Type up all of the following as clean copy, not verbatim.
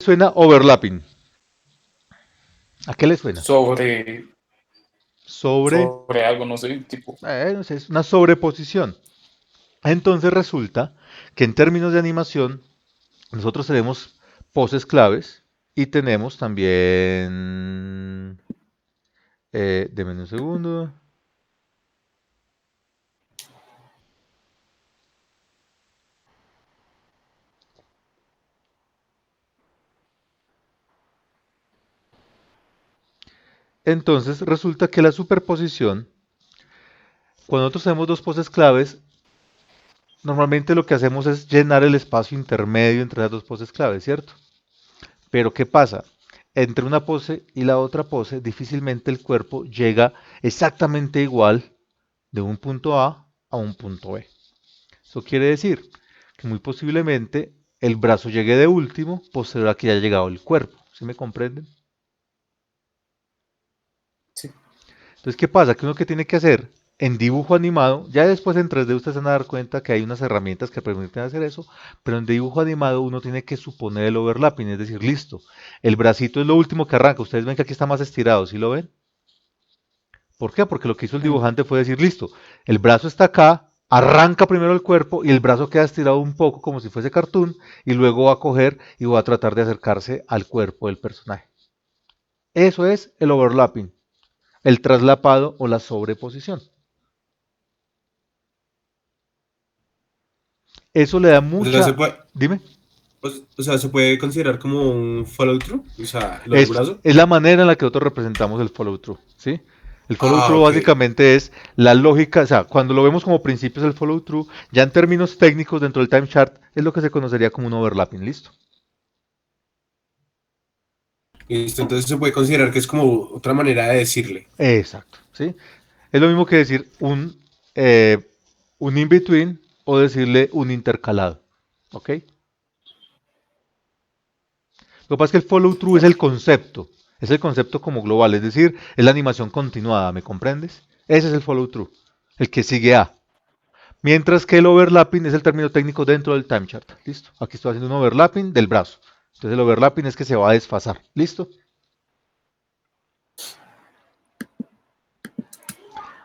Suena overlapping. ¿A qué le suena? sobre, Sobre, sobre algo, no sé, tipo. no sé, es una sobreposición. Entonces resulta que en términos de animación, nosotros tenemos poses claves y tenemos también... deme un segundo. Entonces resulta que la superposición, cuando nosotros tenemos dos poses claves, normalmente lo que hacemos es llenar el espacio intermedio entre las dos poses claves, ¿cierto? Pero ¿qué pasa? Entre una pose y la otra pose, difícilmente el cuerpo llega exactamente igual de un punto a un punto B. Eso quiere decir que muy posiblemente el brazo llegue de último, posterior a que haya llegado el cuerpo. ¿Sí me comprenden? Sí. Entonces, ¿qué pasa? Que uno que tiene que hacer en dibujo animado, ya después en 3D ustedes se van a dar cuenta que hay unas herramientas que permiten hacer eso, pero en dibujo animado uno tiene que suponer el overlapping, es decir, listo, el bracito es lo último que arranca, ustedes ven que aquí está más estirado, ¿sí lo ven? ¿Por qué? Porque lo que hizo el Mm. dibujante fue decir, listo, el brazo está acá, arranca primero el cuerpo y el brazo queda estirado un poco como si fuese cartoon y luego va a coger y va a tratar de acercarse al cuerpo del personaje. Eso es el overlapping, el traslapado o la sobreposición. Eso le da O sea, mucha... Dime. o sea, se puede considerar como un follow through, o sea, lo del Es, brazo. es la manera en la que nosotros representamos el follow through, ¿sí? El follow Ah, through ok. básicamente es la lógica, o sea, cuando lo vemos como principios del follow through, ya en términos técnicos dentro del time chart es lo que se conocería como un overlapping, ¿listo? Listo, entonces se puede considerar que es como otra manera de decirle. Exacto, ¿sí? Es lo mismo que decir un in-between o decirle un intercalado, ¿ok? Lo que pasa es que el follow through es el concepto como global, es decir, es la animación continuada, ¿me comprendes? Ese es el follow through, el que sigue a. Mientras que el overlapping es el término técnico dentro del time chart. ¿Listo? Aquí estoy haciendo un overlapping del brazo. Entonces el overlapping es que se va a desfasar. ¿Listo?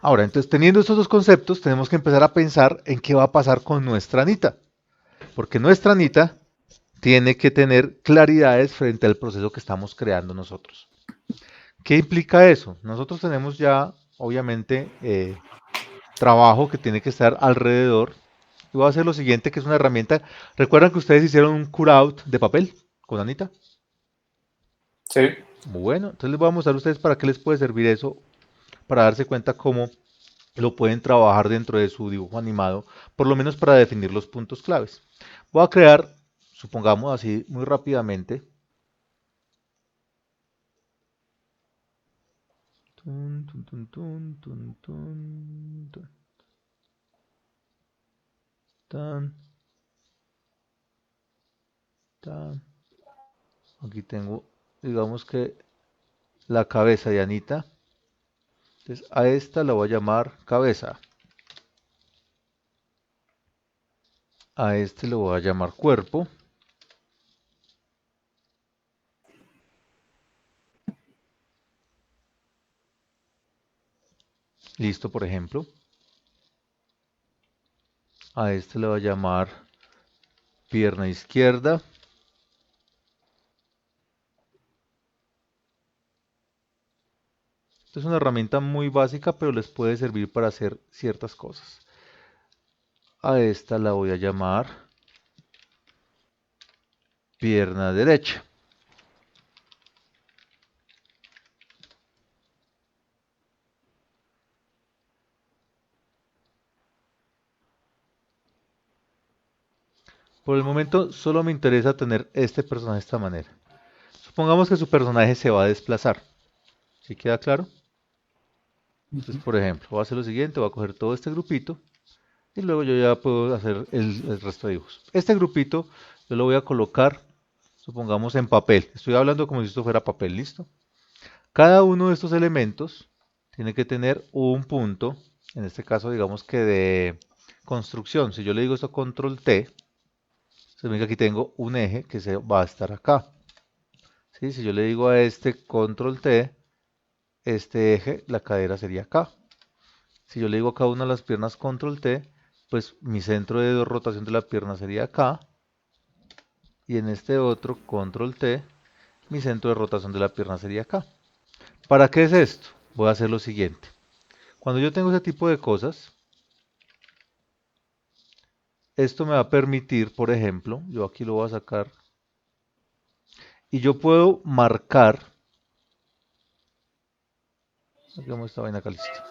Ahora, entonces teniendo estos dos conceptos, tenemos que empezar a pensar en qué va a pasar con nuestra Anita. Porque nuestra Anita tiene que tener claridades frente al proceso que estamos creando nosotros. ¿Qué implica eso? Nosotros tenemos ya, obviamente, trabajo que tiene que estar alrededor. Y voy a hacer lo siguiente, que es una herramienta. ¿Recuerdan que ustedes hicieron un cutout de papel con Anita? Sí. Bueno, entonces les voy a mostrar a ustedes para qué les puede servir eso, para darse cuenta cómo lo pueden trabajar dentro de su dibujo animado, por lo menos para definir los puntos claves. Voy a crear, supongamos así muy rápidamente, tun, tun, tun, tun, tun, tun, tun, tan, tan. Aquí tengo, digamos que la cabeza de Anita. Entonces a esta la voy a llamar cabeza. A este lo voy a llamar cuerpo. Listo, por ejemplo. A este le voy a llamar pierna izquierda. Esta es una herramienta muy básica, pero les puede servir para hacer ciertas cosas. A esta la voy a llamar pierna derecha. Por el momento solo me interesa tener este personaje de esta manera. Supongamos que su personaje se va a desplazar. ¿Sí queda claro? Entonces, Ujú. por ejemplo, voy a hacer lo siguiente, voy a coger todo este grupito y luego yo ya puedo hacer el resto de dibujos. Este grupito yo lo voy a colocar, supongamos, en papel. Estoy hablando como si esto fuera papel, ¿listo? Cada uno de estos elementos tiene que tener un punto, en este caso digamos que de construcción. Si yo le digo esto control T, significa que aquí tengo un eje que se va a estar acá. ¿sí? Si yo le digo a este control T, este eje, la cadera sería acá. Si yo le digo a cada una de las piernas control T, pues mi centro de rotación de la pierna sería acá. Y en este otro control T, mi centro de rotación de la pierna sería acá. ¿Para qué es esto? Voy a hacer lo siguiente. Cuando yo tengo ese tipo de cosas, esto me va a permitir, por ejemplo, yo aquí lo voy a sacar, y yo puedo marcar, digamos esta vaina acá, listo.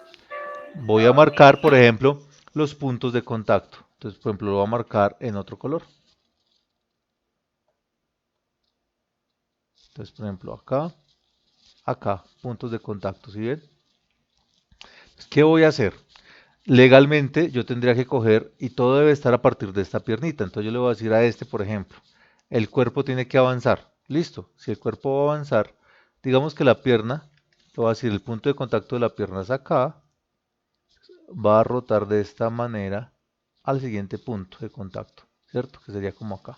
Voy a marcar, por ejemplo, los puntos de contacto. Entonces, por ejemplo, lo voy a marcar en otro color. Entonces, por ejemplo, acá, puntos de contacto, ¿sí ven? ¿Qué voy a hacer? Legalmente yo tendría que coger y todo debe estar a partir de esta piernita. Entonces yo le voy a decir a este, por ejemplo, el cuerpo tiene que avanzar. Listo. Si el cuerpo va a avanzar, digamos que la pierna, le voy a decir el punto de contacto de la pierna es acá, va a rotar de esta manera al siguiente punto de contacto, ¿cierto? Que sería como acá.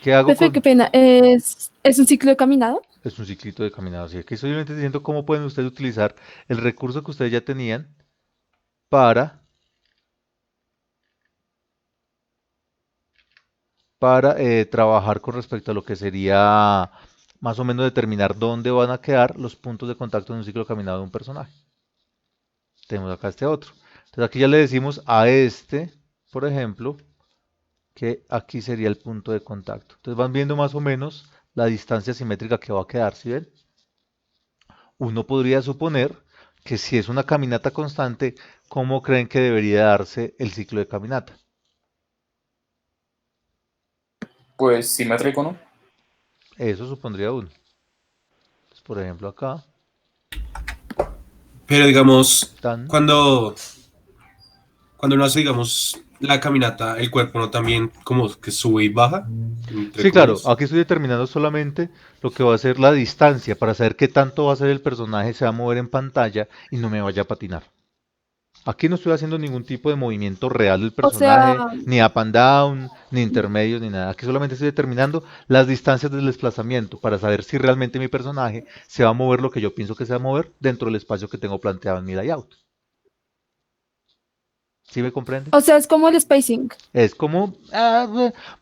¿Qué hago Pepe, qué con...? pena. ¿Es un ciclo de caminado? Es un ciclito de caminado. Así que estoy simplemente diciendo cómo pueden ustedes utilizar el recurso que ustedes ya tenían para trabajar con respecto a lo que sería más o menos determinar dónde van a quedar los puntos de contacto en un ciclo caminado de un personaje. Tenemos acá este otro. Entonces aquí ya le decimos a este, por ejemplo, que aquí sería el punto de contacto. Entonces van viendo más o menos la distancia simétrica que va a quedar, ¿sí ven? Uno podría suponer que si es una caminata constante, ¿cómo creen que debería darse el ciclo de caminata? Pues simétrico, ¿no? Eso supondría uno. Entonces, por ejemplo, acá, Pero digamos, tan... cuando uno hace, digamos, la caminata, el cuerpo no también como que sube y baja, entre Sí, claro, comillas. aquí estoy determinando solamente lo que va a ser la distancia para saber qué tanto va a ser el personaje, se va a mover en pantalla y no me vaya a patinar. Aquí no estoy haciendo ningún tipo de movimiento real del O sea, personaje, ni up and down, ni intermedios, ni nada. Aquí solamente estoy determinando las distancias del desplazamiento para saber si realmente mi personaje se va a mover lo que yo pienso que se va a mover dentro del espacio que tengo planteado en mi layout. ¿Sí me comprende? o sea, es como el spacing, Es como,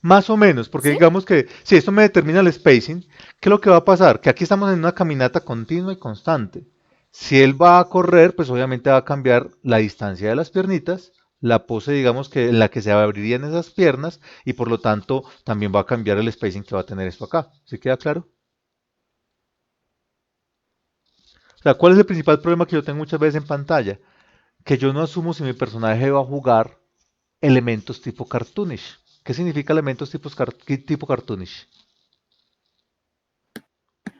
más o menos, porque ¿sí? digamos que si esto me determina el spacing, ¿qué es lo que va a pasar? Que aquí estamos en una caminata continua y constante. Si él va a correr, pues obviamente va a cambiar la distancia de las piernitas, la pose, digamos, que en la que se abrirían esas piernas, y por lo tanto también va a cambiar el spacing que va a tener esto acá. ¿Sí queda claro? O sea, ¿cuál es el principal problema que yo tengo muchas veces en pantalla? Que yo no asumo si mi personaje va a jugar elementos tipo cartoonish. ¿Qué significa elementos tipo cartoonish?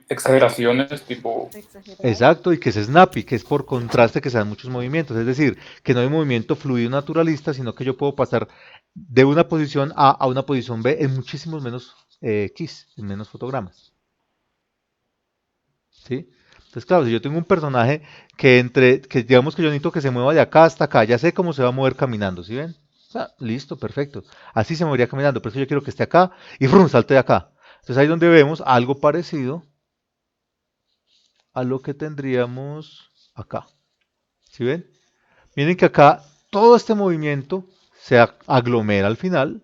Exageraciones, tipo, Exagerado. Exacto, y que es snappy, que es por contraste que se dan muchos movimientos. Es decir, que no hay movimiento fluido naturalista, sino que yo puedo pasar de una posición A a una posición B en muchísimos menos keys, en menos fotogramas. ¿Sí? Entonces, claro, si yo tengo un personaje que digamos que yo necesito que se mueva de acá hasta acá, ya sé cómo se va a mover caminando, ¿sí ven? O sea, listo, perfecto. Así se movería caminando, pero es que yo quiero que esté acá y ¡frum! Salte de acá. Entonces ahí donde vemos algo parecido a lo que tendríamos acá. ¿Sí ven? Miren que acá todo este movimiento se aglomera al final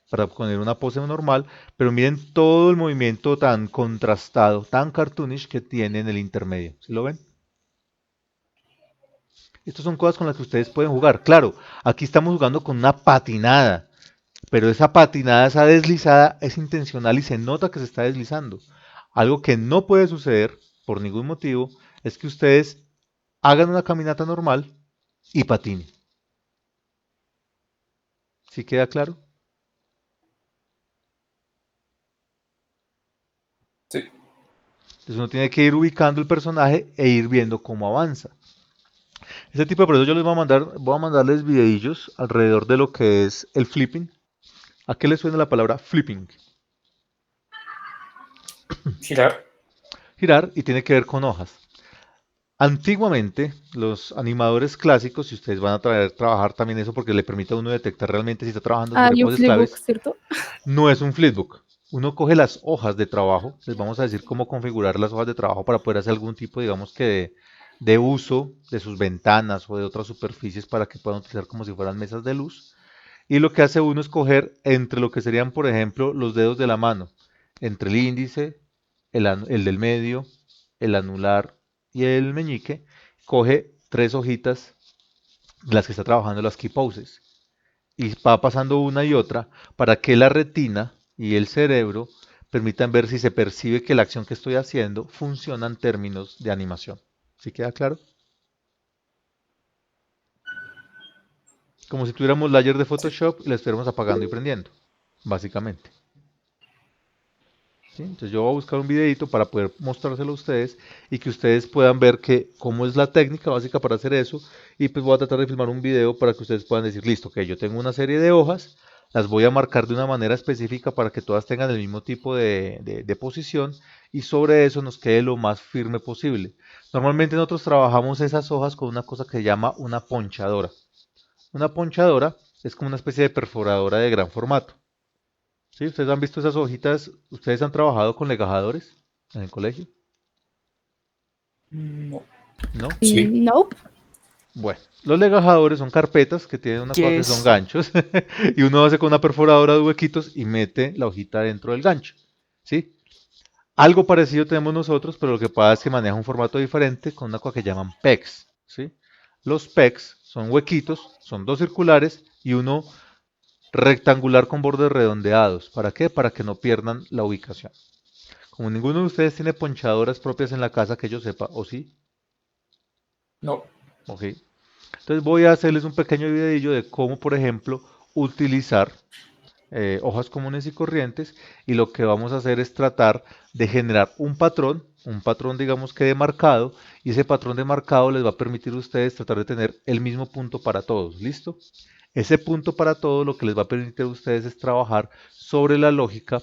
para poner una pose normal, pero miren todo el movimiento tan contrastado, tan cartoonish que tiene en el intermedio. ¿Sí lo ven? Estas son cosas con las que ustedes pueden jugar. Claro, aquí estamos jugando con una patinada, pero esa patinada, esa deslizada es intencional y se nota que se está deslizando. Algo que no puede suceder por ningún motivo es que ustedes hagan una caminata normal y patinen. ¿Sí queda claro? sí. Entonces uno tiene que ir ubicando el personaje e ir viendo cómo avanza. Este tipo de procesos yo les voy a mandarles videillos alrededor de lo que es el flipping. ¿A qué les suena la palabra flipping? Girar. Girar y tiene que ver con hojas. Antiguamente, los animadores clásicos, si ustedes van a trabajar también eso porque le permite a uno detectar realmente si está trabajando sobre Hay un poses flipbook, claves, ¿cierto? no es un flipbook. uno coge las hojas de trabajo, les vamos a decir cómo configurar las hojas de trabajo para poder hacer algún tipo, digamos que de uso de sus ventanas o de otras superficies para que puedan utilizar como si fueran mesas de luz. Y lo que hace uno es coger entre lo que serían, por ejemplo, los dedos de la mano, entre el índice, el del medio, el anular y el meñique, coge tres hojitas, las que está trabajando las key poses, y va pasando una y otra para que la retina y el cerebro permitan ver si se percibe que la acción que estoy haciendo funciona en términos de animación. ¿Sí queda claro? Como si tuviéramos layer de Sí. Photoshop y la estuviéramos apagando y prendiendo, básicamente. ¿Sí? Entonces yo voy a buscar un videito para poder mostrárselo a ustedes y que ustedes puedan ver cómo es la técnica básica para hacer eso, y pues voy a tratar de filmar un video para que ustedes puedan decir, listo, que yo tengo una serie de hojas, las voy a marcar de una manera específica para que todas tengan el mismo tipo de posición, y sobre eso nos quede lo más firme posible. Normalmente nosotros trabajamos esas hojas con una cosa que se llama una ponchadora. Una ponchadora es como una especie de perforadora de gran formato. ¿Sí? ¿Ustedes han visto esas hojitas? ¿Ustedes han trabajado con legajadores en el colegio? No. ¿No? Sí. Nope. Bueno, los legajadores son carpetas que tienen una cosa que son Yes. ganchos y uno hace con una perforadora de huequitos y mete la hojita dentro del gancho. ¿Sí? Algo parecido tenemos nosotros, pero lo que pasa es que maneja un formato diferente con una cosa que llaman pegs. ¿Sí? Los pegs son huequitos, son dos circulares y uno rectangular con bordes redondeados. ¿Para qué? Para que no pierdan la ubicación. Como ninguno de ustedes tiene ponchadoras propias en la casa que yo sepa, ¿o sí? No. Ok. Entonces voy a hacerles un pequeño videillo de cómo, por ejemplo, utilizar hojas comunes y corrientes, y lo que vamos a hacer es tratar de generar un patrón digamos que de marcado, y ese patrón de marcado les va a permitir a ustedes tratar de tener el mismo punto para todos, ¿listo? Ese punto para todos lo que les va a permitir a ustedes es trabajar sobre la lógica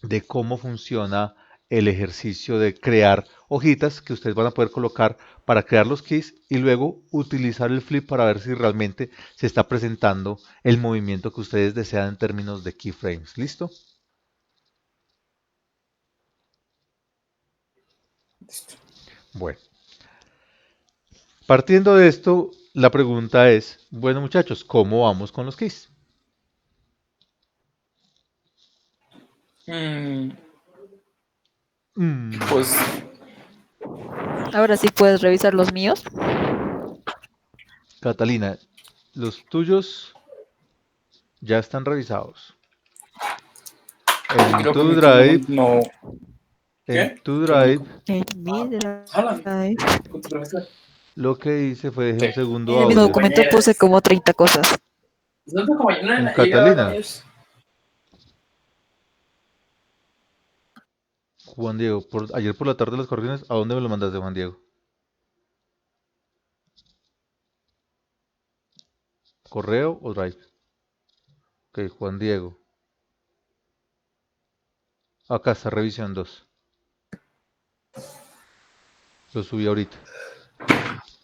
de cómo funciona el ejercicio de crear hojitas que ustedes van a poder colocar para crear los keys, y luego utilizar el flip para ver si realmente se está presentando el movimiento que ustedes desean en términos de keyframes. ¿Listo? Listo. Bueno, partiendo de esto, la pregunta es, bueno muchachos, ¿cómo vamos con los keys? Mm, Mm, pues Ahora sí puedes revisar los míos. Catalina, los tuyos ya están revisados. En creo que tu mi turno drive, no. en ¿Qué? tu ¿Qué me drive, dijo? En mi Habla drive. con tu profesor. lo que hice fue dejé Sí. un segundo En el mismo audio. documento puse como 30 cosas. No te como Con no, Catalina, Juan Diego, ayer por la tarde las correcciones, ¿a dónde me lo mandaste, Juan Diego? ¿Correo o drive? Ok, Juan Diego. Acá está revisión 2. Lo subí ahorita.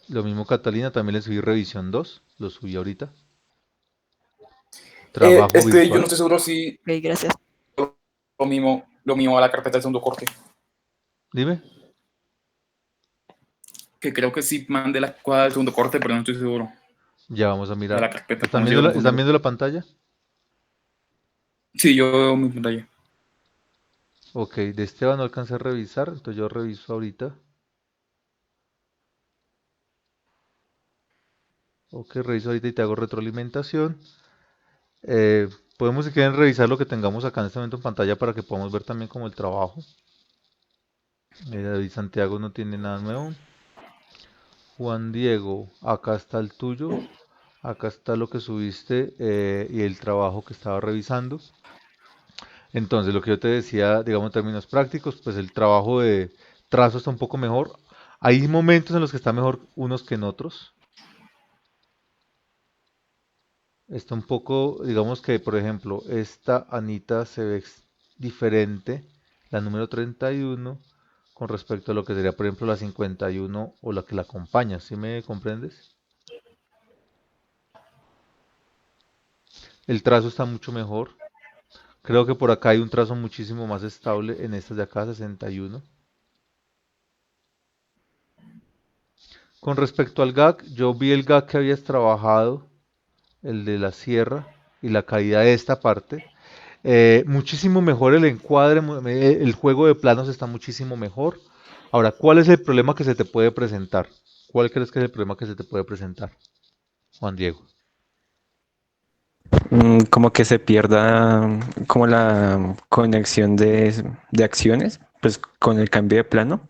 Lo mismo Catalina, también le subí revisión 2. Lo subí ahorita. Trabajo yo no virtual. estoy seguro si Ok, gracias. lo mismo a la carpeta del segundo corte. Dime. Que creo que sí mandé la cuadra del segundo corte, pero no estoy seguro. Ya vamos a A mirar. la carpeta, ¿Están como viendo yo la, lo están conmigo. viendo la pantalla? Sí, yo veo mi pantalla. Ok, de Esteban no alcancé a revisar, entonces yo reviso ahorita. Ok, reviso ahorita y te hago retroalimentación. Eh, Podemos, si quieren, revisar lo que tengamos acá en este momento en pantalla para que podamos ver también como el trabajo. David Santiago no tiene nada nuevo. Juan Diego, acá está el tuyo. Acá está lo que subiste y el trabajo que estaba revisando. Entonces, lo que yo te decía, digamos en términos prácticos, pues el trabajo de trazo está un poco mejor. Hay momentos en los que está mejor unos que en otros. Está un poco, digamos que, por ejemplo, esta Anita se ve diferente, la número 31, con respecto a lo que sería, por ejemplo, la 51 o la que la acompaña. ¿Sí me comprendes? El trazo está mucho mejor. Creo que por acá hay un trazo muchísimo más estable en estas de acá, 61. Con respecto al gag, yo vi el gag que habías trabajado, el de la sierra y la caída de esta parte. Muchísimo mejor el encuadre, el juego de planos está muchísimo mejor. Ahora, ¿cuál es el problema que se te puede presentar? ¿Cuál crees que es el problema que se te puede presentar, Juan Diego? Como que se pierda como la conexión de acciones, pues con el cambio de plano.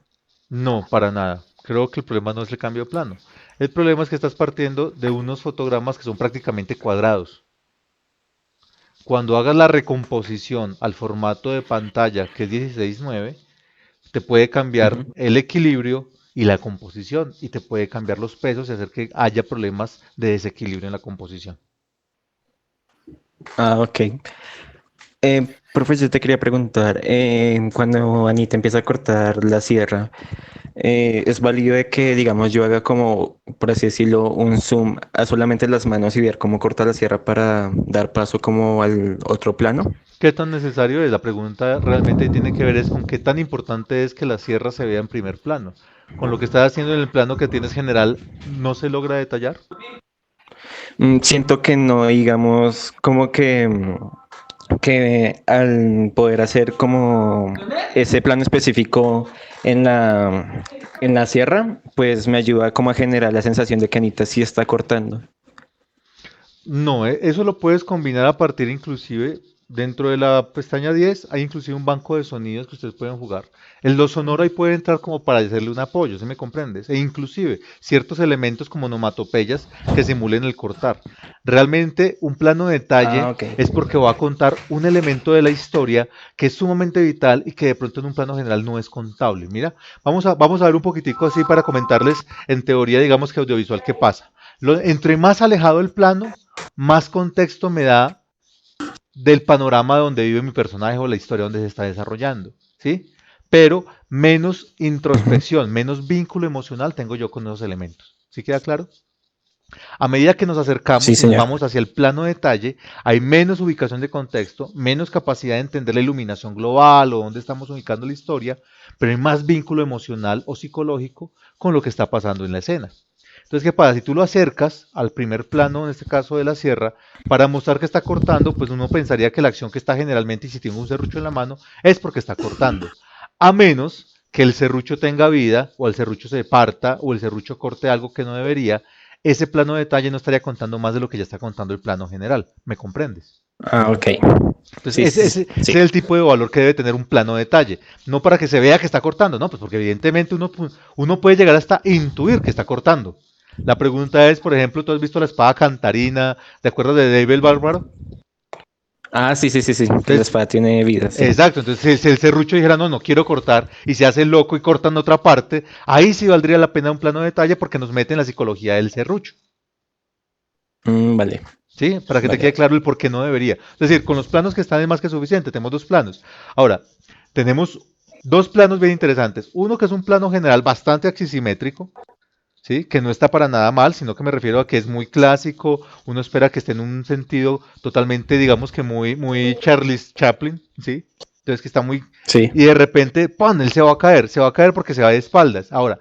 No, para nada. Creo que el problema no es el cambio de plano. El problema es que estás partiendo de unos fotogramas que son prácticamente cuadrados. Cuando hagas la recomposición al formato de pantalla que es 16:9, te puede cambiar Ujú. el equilibrio y la composición y te puede cambiar los pesos y hacer que haya problemas de desequilibrio en la composición. Ah, ok. Profe, yo te quería preguntar, cuando Anita empieza a cortar la sierra, ¿es válido de que, digamos, yo haga como, por así decirlo, un zoom a solamente las manos y ver cómo corta la sierra para dar paso como al otro plano? ¿Qué tan necesario es? La pregunta realmente tiene que ver es con qué tan importante es que la sierra se vea en primer plano. Con lo que estás haciendo en el plano que tienes general, ¿no se logra detallar? Siento que no, digamos, como que al poder hacer como ese plano específico en la sierra, pues me ayuda como a generar la sensación de que Anita sí está cortando. No, eso lo puedes combinar a partir inclusive dentro de la pestaña 10, hay inclusive un banco de sonidos que ustedes pueden jugar. El do sonoro ahí puede entrar como para hacerle un apoyo, ¿sí me comprendes? E inclusive ciertos elementos como onomatopeyas que simulen el cortar. Realmente un plano de Ah, detalle ok. es porque va a contar un elemento de la historia que es sumamente vital y que de pronto en un plano general no es contable. Mira, vamos a ver un poquitico así para comentarles en teoría, digamos que audiovisual, qué pasa. Entre más alejado el plano, más contexto me da del panorama donde vive mi personaje o la historia donde se está desarrollando, ¿sí? Pero menos Ujú. introspección, menos vínculo emocional tengo yo con esos elementos. ¿Sí queda claro? A medida que nos Sí, acercamos y nos señor. vamos hacia el plano de detalle, hay menos ubicación de contexto, menos capacidad de entender la iluminación global o dónde estamos ubicando la historia, pero hay más vínculo emocional o psicológico con lo que está pasando en la escena. Entonces, ¿qué pasa? Si tú lo acercas al primer plano, en este caso de la sierra, para mostrar que está cortando, pues uno pensaría que la acción que está generalmente, y si tiene un serrucho en la mano, es porque está cortando. A menos que el serrucho tenga vida, o el serrucho se parta, o el serrucho corte algo que no debería, ese plano de detalle no estaría contando más de lo que ya está contando el plano general. ¿Me comprendes? Ah, ok. Entonces, Sí, ese es sí. el tipo de valor que debe tener un plano de detalle. No para que se vea que está cortando, no, pues porque evidentemente uno puede llegar hasta intuir que está cortando. La pregunta es, por ejemplo, ¿tú has visto la espada cantarina? ¿Te acuerdas de Dave el Bárbaro? Ah, sí, sí, sí, sí, que la Entonces, espada tiene vida, sí. exacto, entonces si el serrucho dijera, no, no quiero cortar, y se hace loco y corta en otra parte, ahí sí valdría la pena un plano de detalle porque nos mete en la psicología del serrucho. Vale, ¿Sí? Para que te vale, quede vale. claro el por qué no debería. Es decir, con los planos que están es más que suficiente, tenemos dos planos. Ahora, tenemos dos planos bien interesantes. Uno que es un plano general bastante axisimétrico, ¿sí? Que no está para nada mal, sino que me refiero a que es muy clásico, uno espera que esté en un sentido totalmente, digamos que muy Charlie Chaplin, ¿sí? Entonces que está muy... Sí, Y de repente, ¡pum!, él se va a caer porque se va de espaldas. Ahora,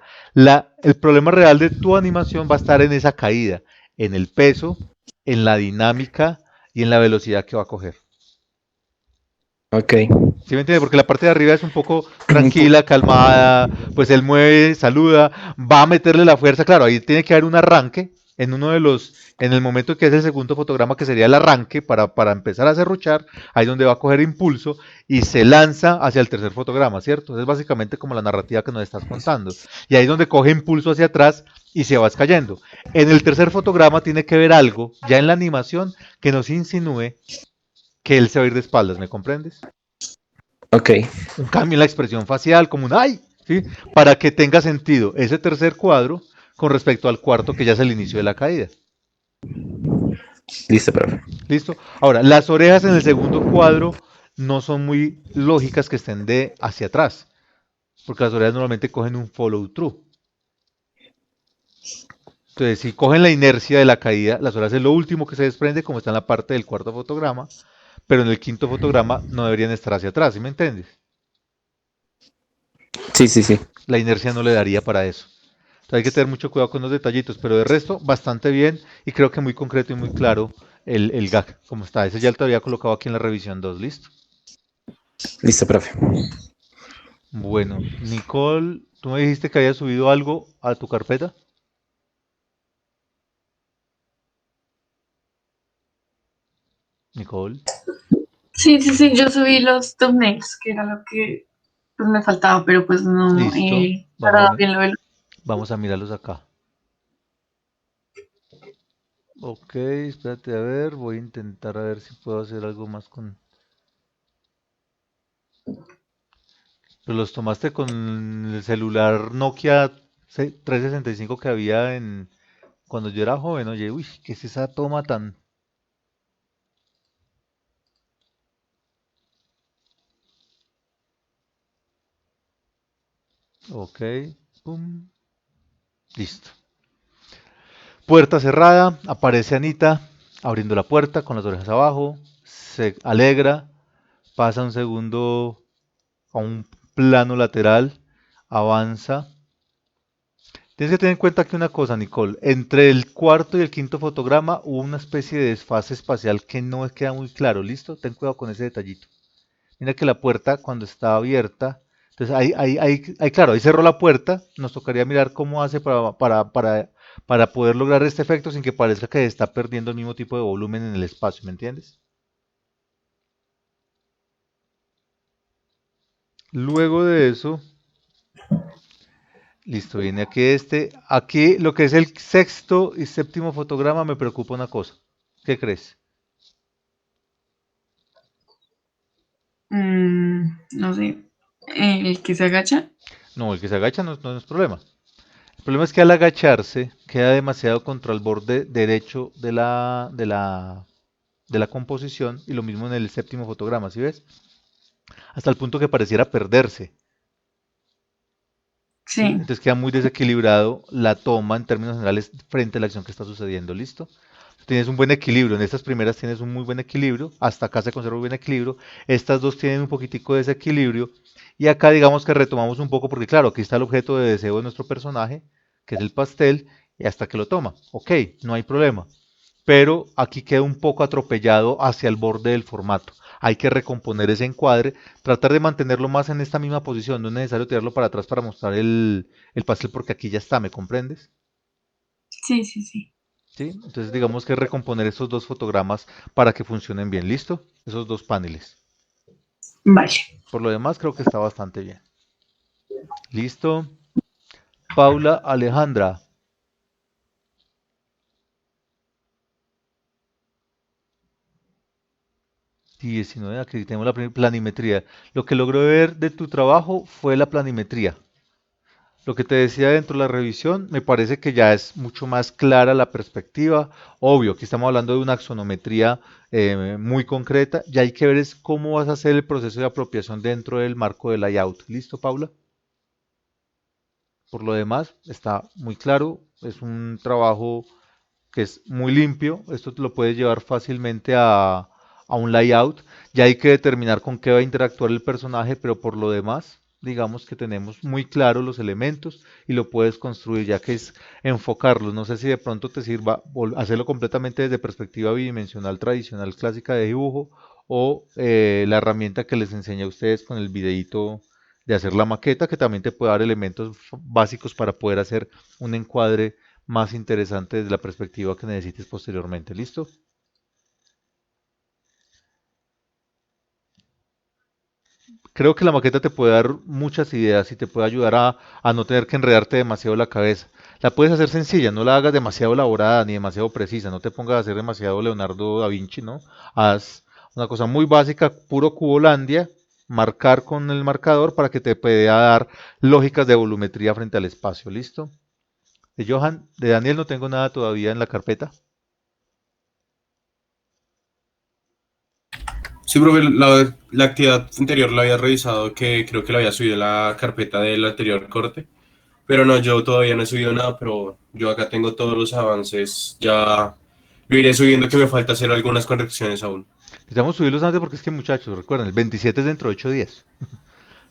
el problema real de tu animación va a estar en esa caída, en el peso, en la dinámica y en la velocidad que va a coger. ok. ¿Sí me entiende? Porque la parte de arriba es un poco Pu- tranquila, calmada, pues él mueve, saluda, va a meterle la fuerza, claro, ahí tiene que haber un arranque en uno de en el momento que es el segundo fotograma, que sería el arranque para empezar a serruchar, ahí donde va a coger impulso y se lanza hacia el tercer fotograma, ¿cierto? Es básicamente como la narrativa que nos estás contando. Y ahí es donde coge impulso hacia atrás y se va cayendo. En el tercer fotograma tiene que ver algo, ya en la animación, que nos insinúe que él se va a ir de espaldas, ¿me comprendes? Ok, Un cambio en la expresión facial, como un ¡ay! ¿Sí? Para que tenga sentido ese tercer cuadro con respecto al cuarto que ya es el inicio de la caída. listo, profe. ¿Listo? Ahora, las orejas en el segundo cuadro no son muy lógicas que estén de hacia atrás, porque las orejas normalmente cogen un follow through. Entonces, si cogen la inercia de la caída, las orejas es lo último que se desprende, como está en la parte del cuarto fotograma, pero en el quinto fotograma no deberían estar hacia atrás, ¿sí me entiendes? Sí, sí, sí. La inercia no le daría para eso. Entonces hay que tener mucho cuidado con los detallitos, pero de resto, bastante bien y creo que muy concreto y muy claro el gag, como está. Ese ya te había colocado aquí en la revisión 2, ¿listo? Listo, profe. Bueno, Nicole, tú me dijiste que había subido algo a tu carpeta. Nicole, Sí, sí, sí, yo subí los thumbnails, que era lo que pues, me faltaba, pero pues no listo. he parado bien lo del... Vamos a mirarlos acá. Ok, espérate a ver, voy a intentar a ver si puedo hacer algo más con... Pero los tomaste con el celular Nokia 365 que había en cuando yo era joven, oye, uy, ¿qué es esa toma tan... Ok, pum, listo. Puerta cerrada, aparece Anita abriendo la puerta con las orejas abajo, se alegra, pasa un segundo a un plano lateral, avanza. Tienes que tener en cuenta que una cosa, Nicole, entre el cuarto y el quinto fotograma hubo una especie de desfase espacial que no queda muy claro, ¿listo? Ten cuidado con ese detallito. Mira que la puerta cuando está abierta, entonces claro, ahí cerró la puerta, nos tocaría mirar cómo hace para poder lograr este efecto sin que parezca que está perdiendo el mismo tipo de volumen en el espacio, ¿me entiendes? Luego de eso, listo, viene aquí lo que es el sexto y séptimo fotograma me preocupa una cosa. ¿Qué crees? no sé, el que se agacha. No, el que se agacha no es problema. El problema es que al agacharse queda demasiado contra el borde derecho de la composición y lo mismo en el séptimo fotograma, ¿sí ves? Hasta el punto que pareciera perderse, ¿sí? Sí, Entonces queda muy desequilibrado la toma en términos generales frente a la acción que está sucediendo, ¿listo? Tienes un buen equilibrio, en estas primeras tienes un muy buen equilibrio, hasta acá se conserva un buen equilibrio, estas dos tienen un poquitico de desequilibrio y acá digamos que retomamos un poco porque claro, aquí está el objeto de deseo de nuestro personaje, que es el pastel, y hasta que lo toma, ok, no hay problema, pero aquí queda un poco atropellado hacia el borde del formato. Hay que recomponer ese encuadre, tratar de mantenerlo más en esta misma posición, no es necesario tirarlo para atrás para mostrar el pastel porque aquí ya está, ¿me comprendes? sí, sí, sí. ¿Sí? Entonces digamos que recomponer estos dos fotogramas para que funcionen bien, ¿listo? Esos dos paneles. Vale. Por lo demás creo que está bastante bien. ¿Listo? Paula Alejandra. Y 19, aquí tenemos la planimetría. Lo que logró ver de tu trabajo fue la planimetría. Lo que te decía dentro de la revisión, me parece que ya es mucho más clara la perspectiva. Obvio, aquí estamos hablando de una axonometría muy concreta. Ya hay que ver es cómo vas a hacer el proceso de apropiación dentro del marco del layout. ¿Listo, Paula? Por lo demás, está muy claro. Es un trabajo que es muy limpio. Esto te lo puedes llevar fácilmente a un layout. Ya hay que determinar con qué va a interactuar el personaje, pero por lo demás, digamos que tenemos muy claros los elementos y lo puedes construir, ya que es enfocarlos. No sé si de pronto te sirva hacerlo completamente desde perspectiva bidimensional tradicional clásica de dibujo o la herramienta que les enseñé a ustedes con el videíto de hacer la maqueta, que también te puede dar elementos básicos para poder hacer un encuadre más interesante desde la perspectiva que necesites posteriormente. ¿Listo? Creo que la maqueta te puede dar muchas ideas y te puede ayudar a no tener que enredarte demasiado la cabeza. La puedes hacer sencilla, no la hagas demasiado elaborada ni demasiado precisa, no te pongas a hacer demasiado Leonardo da Vinci, ¿no? Haz una cosa muy básica, puro Cubolandia, marcar con el marcador para que te pueda dar lógicas de volumetría frente al espacio. ¿Listo? De Johan, de Daniel no tengo nada todavía en la carpeta. Sí, profe, la actividad anterior la había revisado, que creo que la había subido en la carpeta del anterior corte. Pero no, yo todavía no he subido nada, pero yo acá tengo todos los avances. Ya lo iré subiendo, que me falta hacer algunas correcciones aún. Necesitamos subirlos antes porque es que, muchachos, recuerden, el 27 es dentro de 8 días.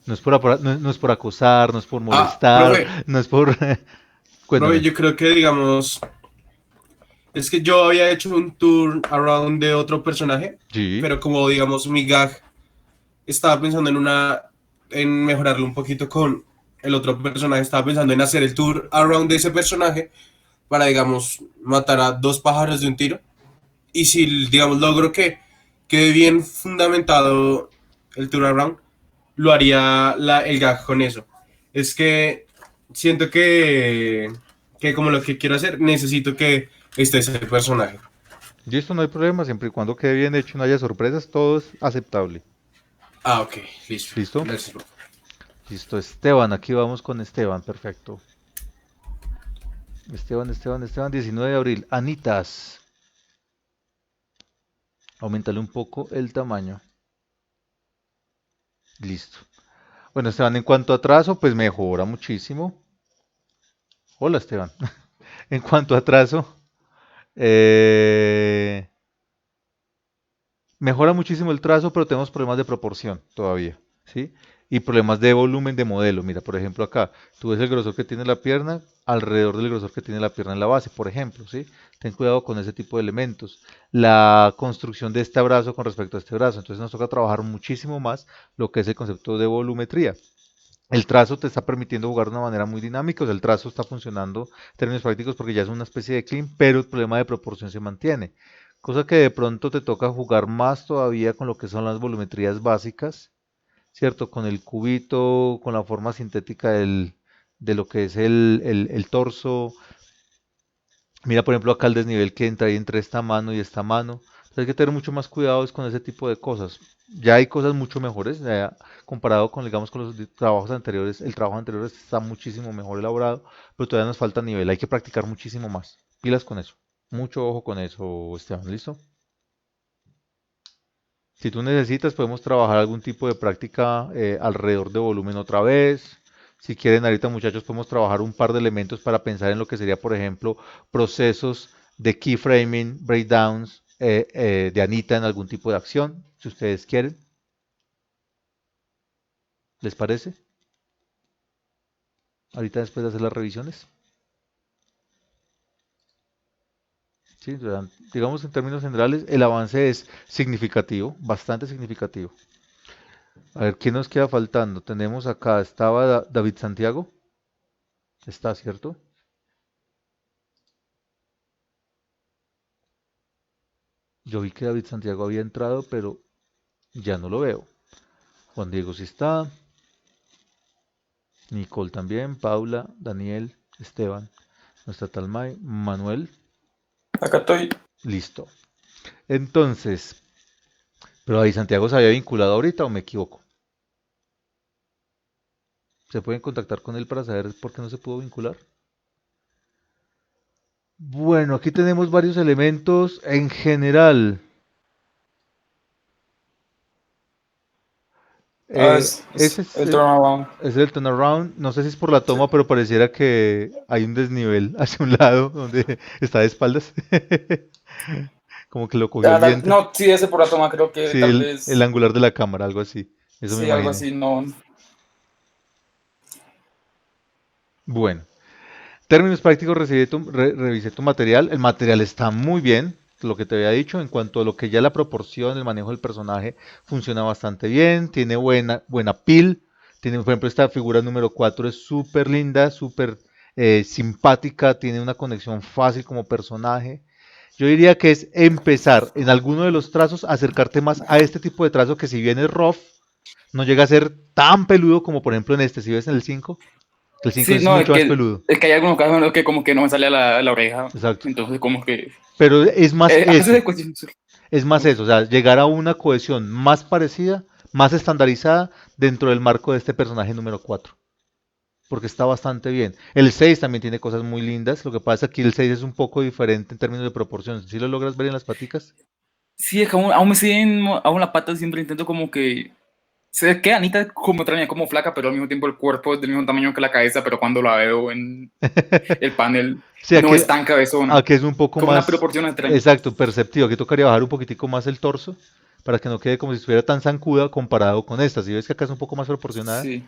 No es por, no es por acosar, no es por molestar, profe, no es por... profe, Cuéntame. yo creo que, digamos, es que yo había hecho un tour around de otro personaje, Sí. pero como, digamos, mi gag estaba pensando en mejorarlo un poquito con el otro personaje, estaba pensando en hacer el tour around de ese personaje para, digamos, matar a dos pájaros de un tiro. Y si, digamos, logro que quede bien fundamentado el tour around, lo haría el gag con eso. Es que siento que como lo que quiero hacer, necesito que esté ese personaje. Listo, no hay problema, siempre y cuando quede bien hecho, no haya sorpresas, todo es aceptable. Ah, ok, listo. ¿Listo? Gracias, profe. Listo, Esteban, aquí vamos con Esteban, perfecto. Esteban, 19 de abril. Anitas. Aumentale un poco el tamaño. Listo. Bueno, Esteban, en cuanto a trazo, pues mejora muchísimo. Hola, Esteban. En cuanto a trazo, eh, mejora muchísimo el trazo, pero tenemos problemas de proporción todavía, ¿sí? Y problemas de volumen de modelo. Mira, por ejemplo, acá, tú ves el grosor que tiene la pierna alrededor del grosor que tiene la pierna en la base, por ejemplo, ¿sí? Ten cuidado con ese tipo de elementos. La construcción de este brazo con respecto a este brazo. Entonces nos toca trabajar muchísimo más lo que es el concepto de volumetría. El trazo te está permitiendo jugar de una manera muy dinámica, o sea, el trazo está funcionando en términos prácticos porque ya es una especie de clean, pero el problema de proporción se mantiene. Cosa que de pronto te toca jugar más todavía con lo que son las volumetrías básicas, ¿cierto? Con el cubito, con la forma sintética de lo que es el torso. Mira, por ejemplo, acá el desnivel que entra ahí entre esta mano y esta mano. Entonces hay que tener mucho más cuidado con ese tipo de cosas. Ya hay cosas mucho mejores, ya comparado con, digamos, con los trabajos anteriores. El trabajo anterior está muchísimo mejor elaborado, pero todavía nos falta nivel. Hay que practicar muchísimo más. Pilas con eso. Mucho ojo con eso, Esteban. ¿Listo? Si tú necesitas, podemos trabajar algún tipo de práctica alrededor de volumen otra vez. Si quieren, ahorita muchachos, podemos trabajar un par de elementos para pensar en lo que sería, por ejemplo, procesos de keyframing, breakdowns de Anita en algún tipo de acción, si ustedes quieren. ¿Les parece? Ahorita después de hacer las revisiones. Sí, o sea, digamos en términos generales, el avance es significativo, bastante significativo. A ver, ¿qué nos queda faltando? Tenemos acá, estaba David Santiago. Está, ¿cierto? Yo vi que David Santiago había entrado, pero ya no lo veo. Juan Diego sí está. Nicole también. Paula, Daniel, Esteban. No está Talmay. Manuel. Acá estoy. Listo. Entonces, pero David Santiago se había vinculado ahorita o me equivoco. ¿Se pueden contactar con él para saber por qué no se pudo vincular? Bueno, aquí tenemos varios elementos en general. Ese Es el turnaround. es el turnaround. No sé si es por la Sí. toma, pero pareciera que hay un desnivel hacia un lado donde está de espaldas. Como que lo cogió el viento. No, sí, ese por la toma, creo que Sí, tal el vez. angular de la cámara, algo así. Eso me Sí, algo imaginé. así, no. Bueno, términos prácticos, revisé tu material. El material está muy bien, lo que te había dicho. En cuanto a lo que ya la proporción, el manejo del personaje funciona bastante bien. Tiene buena pil. Tiene, por ejemplo, esta figura número 4 es súper linda, súper simpática. Tiene una conexión fácil como personaje. Yo diría que es empezar en alguno de los trazos, acercarte más a este tipo de trazo que si bien es rough, no llega a ser tan peludo como por ejemplo en este. Si ves en el 5, el 5 Sí, es no, mucho más peludo. es que hay algunos casos en los que como que no me sale la oreja. Exacto. Entonces, como que. Pero es más A veces eso, es cuestión. es más eso, o sea, llegar a una cohesión más parecida, más estandarizada dentro del marco de este personaje número 4. Porque está bastante bien. El 6 también tiene cosas muy lindas. Lo que pasa es que aquí el 6 es un poco diferente en términos de proporciones. ¿Sí lo logras ver en las paticas? Sí, es que aún me siguen, aún las patas siempre intento como que. Se que Anita es como extraña, como flaca, pero al mismo tiempo el cuerpo es del mismo tamaño que la cabeza, pero cuando la veo en el panel Sí, no es tan cabezona. aquí es un poco Como una más, proporción extraña. exacto, perceptivo. Aquí tocaría bajar un poquitico más el torso para que no quede como si estuviera tan zancuda comparado con esta. Si ves que acá es un poco más proporcionada, Sí.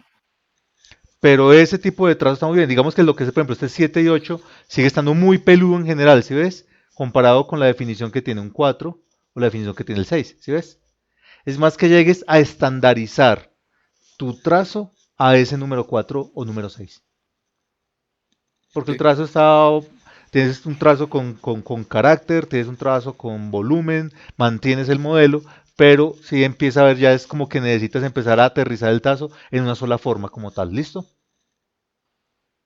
pero ese tipo de trazo está muy bien. Digamos que lo que es, por ejemplo, este 7 y 8 sigue estando muy peludo en general, ¿sí ves? Comparado con la definición que tiene un 4 o la definición que tiene el 6, ¿sí ves? Es más que llegues a estandarizar tu trazo a ese número 4 o número 6. Porque el Sí. trazo está, tienes un trazo con carácter, tienes un trazo con volumen, mantienes el modelo, pero si empieza a ver ya es como que necesitas empezar a aterrizar el trazo en una sola forma como tal, ¿listo?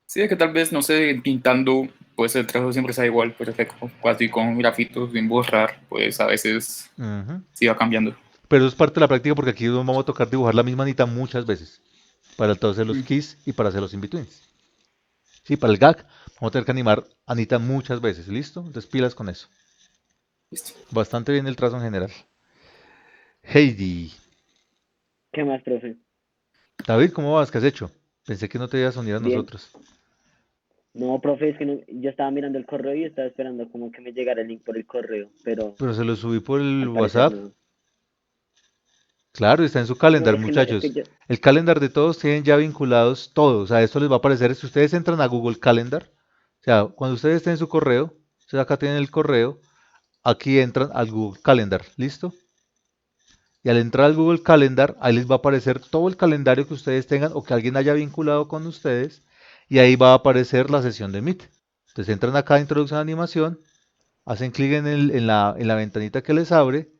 Sí, es que tal vez, no sé, pintando, pues el trazo siempre sea igual, pero es que casi con grafitos sin borrar, pues a veces Ujú. sí va cambiando. Pero es parte de la práctica porque aquí nos vamos a tocar dibujar la misma anita muchas veces, para hacer los Mm, keys y para hacer los in-betweens. Sí, para el gag vamos a tener que animar Anita muchas veces, ¿listo? Entonces pilas con eso. listo. Bastante bien el trazo en general. Heidi. ¿Qué más, profe? David, ¿cómo vas? ¿Qué has hecho? Pensé que no te ibas a unir a Bien. nosotros. No, profe, es que yo estaba mirando el correo y estaba esperando como que me llegara el link por el correo, pero Pero se lo subí por el al parecer WhatsApp. no. Claro, está en su No, calendar, es que no, es que muchachos. yo, El calendar de todos tienen ya vinculados todos. O sea, esto les va a aparecer. Si ustedes entran a Google Calendar, o sea, cuando ustedes estén en su correo, ustedes acá tienen el correo, aquí entran al Google Calendar, ¿listo? Y al entrar al Google Calendar, ahí les va a aparecer todo el calendario que ustedes tengan o que alguien haya vinculado con ustedes. Y ahí va a aparecer la sesión de Meet. Entonces entran acá a Introducción a Animación, hacen clic en la ventanita que les abre.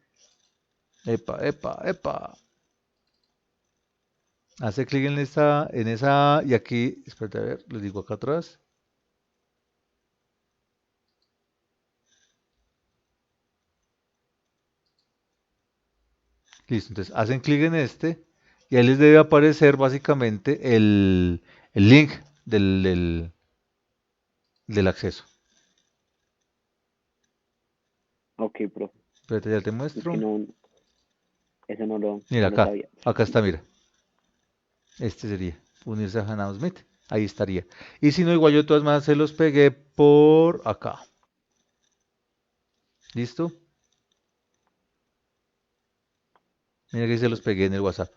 Epa, epa, epa. Hace clic en esa, y aquí, espérate a ver, les digo acá atrás. Listo, entonces hacen clic en este y ahí les debe aparecer básicamente el link del acceso. ok, profe, Espérate, ya te es que muestro. no, eso Mira no lo acá, sabía. acá está, mira. Este sería unirse a Hanaus Meet. Ahí estaría. Y si no, igual yo de todas maneras se los pegué por acá. ¿Listo? Mira que se los pegué en el WhatsApp.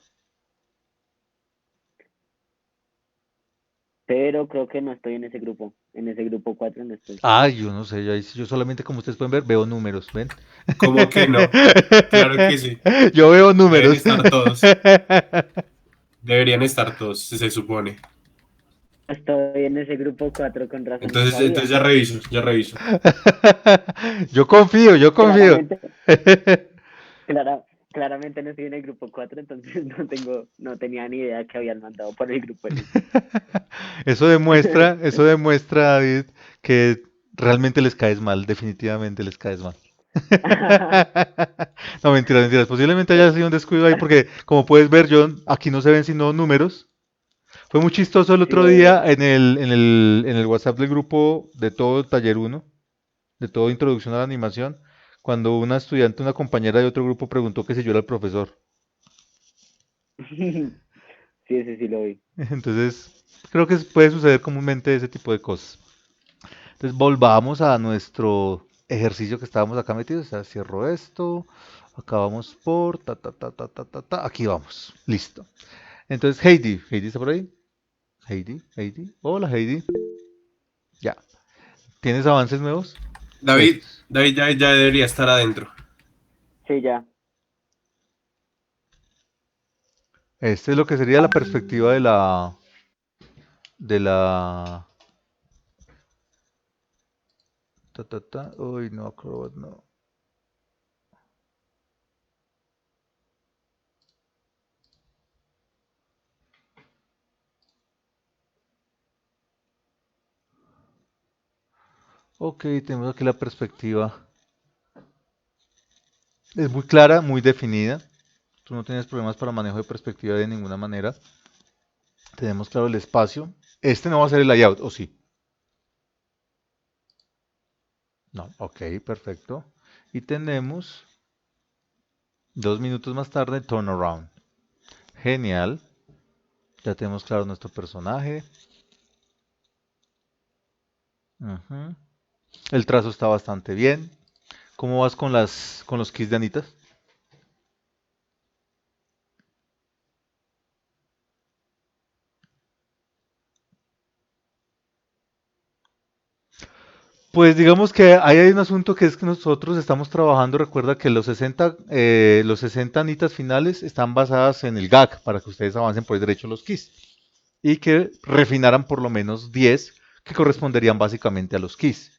Pero creo que no estoy en ese grupo 4 no estoy. Ay, yo no sé, yo solamente como ustedes pueden ver, veo números, ¿ven? ¿Cómo que no? Claro que sí. Yo veo Deben números. estar todos. Deberían estar todos, se supone. Estoy en ese grupo 4 con razón no Entonces sabía. ya reviso, ya reviso. Yo confío, yo confío. Claramente, claramente no estoy en el grupo 4 entonces no tenía ni idea que habían mandado por el grupo Elite. Eso demuestra, David, que realmente les caes mal, definitivamente les caes mal. No, mentiras, mentiras. Posiblemente haya sido un descuido ahí porque, como puedes ver, aquí no se ven sino números. Fue muy chistoso el Sí, otro obvio. día en el WhatsApp del grupo de todo Taller uno, de todo Introducción a la Animación, cuando una estudiante, una compañera de otro grupo preguntó que si yo era el profesor. Sí, ese sí lo vi. Entonces, creo que puede suceder comúnmente ese tipo de cosas. Entonces, volvamos a nuestro ejercicio que estábamos acá metidos. O sea, cierro esto. Acá vamos por ta, ta, ta, ta, ta, ta, ta. Aquí vamos. Listo. Entonces, Heidi. ¿Heidi está por ahí? Heidi, Heidi. Hola, Heidi. Ya. ¿Tienes avances nuevos? David, Estos. David ya debería estar adentro. Sí, ya. Este es lo que sería la perspectiva de la. Ta, ta, ta. Uy, no, Acrobat, no. Ok, tenemos aquí la perspectiva. Es muy clara, muy definida. Tú no tienes problemas para manejo de perspectiva de ninguna manera. Tenemos claro el espacio. Este no va a ser el layout, ¿o sí? No, ok, perfecto. Y tenemos 2 minutos más tarde turnaround. Genial. Ya tenemos claro nuestro personaje. Ujú. El trazo está bastante bien. ¿Cómo vas con los kits de Anita? Pues digamos que ahí hay un asunto que es que nosotros estamos trabajando, recuerda que los 60 anitas finales están basadas en el GAC para que ustedes avancen por el derecho a los keys y que refinaran por lo menos 10 que corresponderían básicamente a los keys.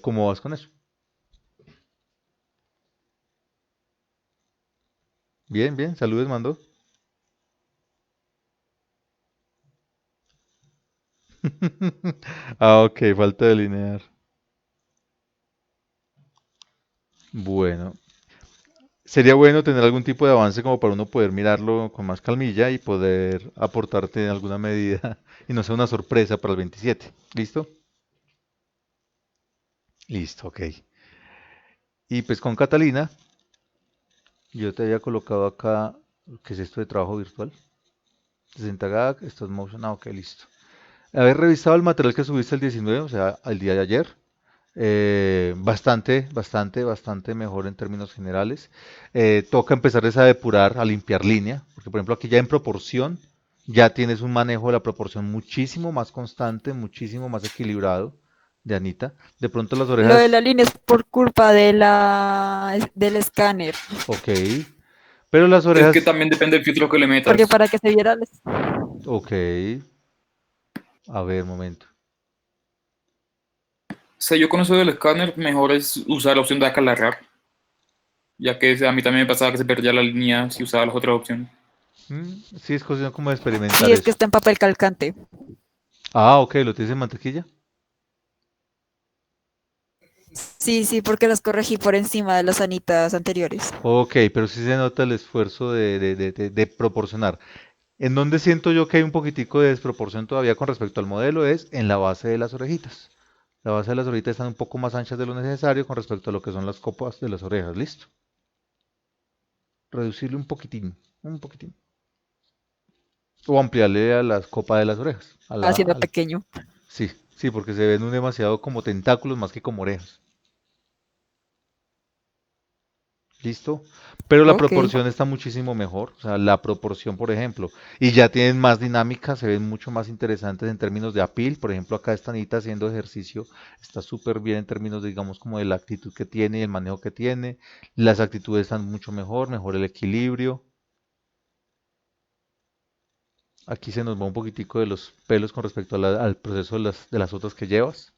¿Cómo vas con eso? Bien, bien, saludes, mando. Ah, ok, falta delinear. Bueno, sería bueno tener algún tipo de avance como para uno poder mirarlo con más calmilla y poder aportarte en alguna medida y no sea una sorpresa para el 27. ¿Listo? Listo, ok. Y pues con Catalina, yo te había colocado acá, ¿qué es esto de trabajo virtual? 60 gag, stop motion, ah, ok, listo. Haber revisado el material que subiste el 19, o sea, el día de ayer. Bastante mejor en términos generales. Toca empezar a depurar, a limpiar línea, porque por ejemplo aquí ya en proporción, ya tienes un manejo de la proporción muchísimo más constante, muchísimo más equilibrado de Anita. De pronto las Lo de la orejas, línea es por culpa de del escáner, ok, pero las Es que orejas, también depende del filtro que le porque metas. para que se viera ok, a ver, momento. O sea, yo con eso del escáner, mejor es usar la opción de acalarrar, ya que a mí también me pasaba que se perdía la línea si usaba las otras opciones. Sí, es cuestión como de sí, experimentar es que eso. está en papel calcante. Ah, ok, ¿lo tienes en mantequilla? Sí, sí, porque las corregí por encima de las anitas anteriores. Ok, pero sí se nota el esfuerzo de proporcionar. En donde siento yo que hay un poquitico de desproporción todavía con respecto al modelo es en la base de las orejitas. La base de las orejitas están un poco más anchas de lo necesario con respecto a lo que son las copas de las orejas. ¿Listo? Reducirle un poquitín. O ampliarle a las copas de las orejas. Haciendo pequeño. Sí, sí, porque se ven un demasiado como tentáculos más que como orejas. ¿Listo? Pero la Ok. proporción está muchísimo mejor. O sea, la proporción, por ejemplo, y ya tienen más dinámica, se ven mucho más interesantes en términos de appeal. Por ejemplo, acá esta Anita haciendo ejercicio está súper bien en términos, digamos, como de la actitud que tiene y el manejo que tiene. Las actitudes están mucho mejor, mejor el equilibrio. Aquí se nos va un poquitico de los pelos con respecto a al proceso de las otras que llevas.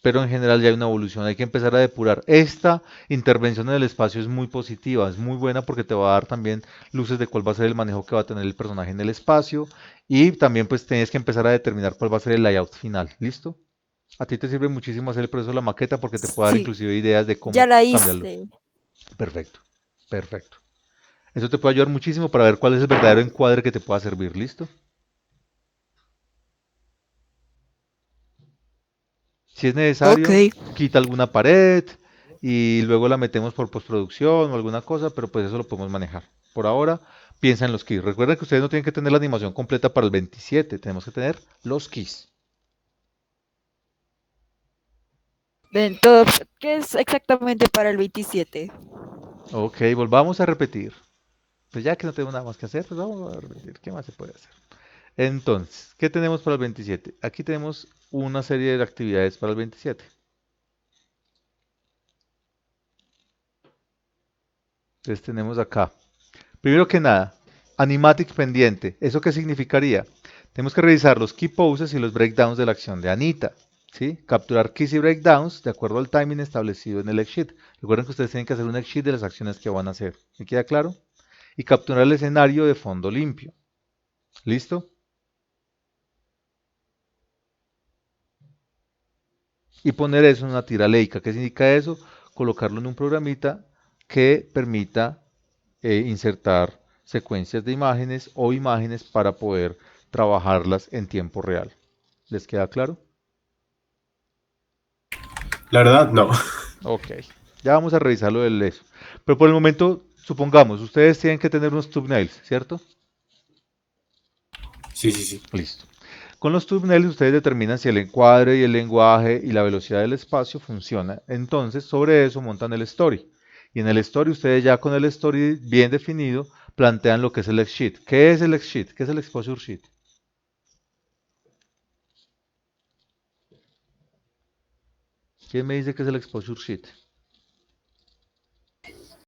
Pero en general ya hay una evolución, hay que empezar a depurar. Esta intervención en el espacio es muy positiva, es muy buena porque te va a dar también luces de cuál va a ser el manejo que va a tener el personaje en el espacio y también pues tienes que empezar a determinar cuál va a ser el layout final, ¿listo? A ti te sirve muchísimo hacer el proceso de la maqueta porque te puede dar Sí, inclusive ideas de ya cómo la cambiarlo. hice. Perfecto, perfecto. Eso te puede ayudar muchísimo para ver cuál es el verdadero encuadre que te pueda servir, ¿listo? Si es Ok. necesario, quita alguna pared y luego la metemos por postproducción o alguna cosa, pero pues eso lo podemos manejar. Por ahora, piensa en los keys. Recuerda que ustedes no tienen que tener la animación completa para el 27, tenemos que tener los keys. Entonces, ¿qué es exactamente para el 27? Ok, volvamos a repetir. Pues ya que no tenemos nada más que hacer, pues vamos a repetir. ¿Qué más se puede hacer? Entonces, ¿qué tenemos para el 27? Aquí tenemos una serie de actividades para el 27. Entonces tenemos acá. Primero que nada, animatic pendiente. ¿Eso qué significaría? Tenemos que revisar los key poses y los breakdowns de la acción de Anita. ¿Sí? Capturar keys y breakdowns de acuerdo al timing establecido en el Excel sheet. Recuerden que ustedes tienen que hacer un Excel sheet de las acciones que van a hacer. ¿Me queda claro? Y capturar el escenario de fondo limpio. ¿Listo? Y poner eso en una tira leica. ¿Qué significa eso? Colocarlo en un programita que permita insertar secuencias de imágenes o imágenes para poder trabajarlas en tiempo real. ¿Les queda claro? La verdad, no. Ok, ya vamos a revisar lo del eso. Pero por el momento, supongamos, ustedes tienen que tener unos thumbnails, ¿cierto? Sí, sí, sí. Listo. Con los thumbnails ustedes determinan si el encuadre y el lenguaje y la velocidad del espacio funciona. Entonces, sobre eso montan el story. Y en el story, ustedes ya con el story bien definido, plantean lo que es el X-Sheet. ¿Qué es el X-Sheet? ¿Qué es el Exposure Sheet? ¿Quién me dice que es el exposure sheet?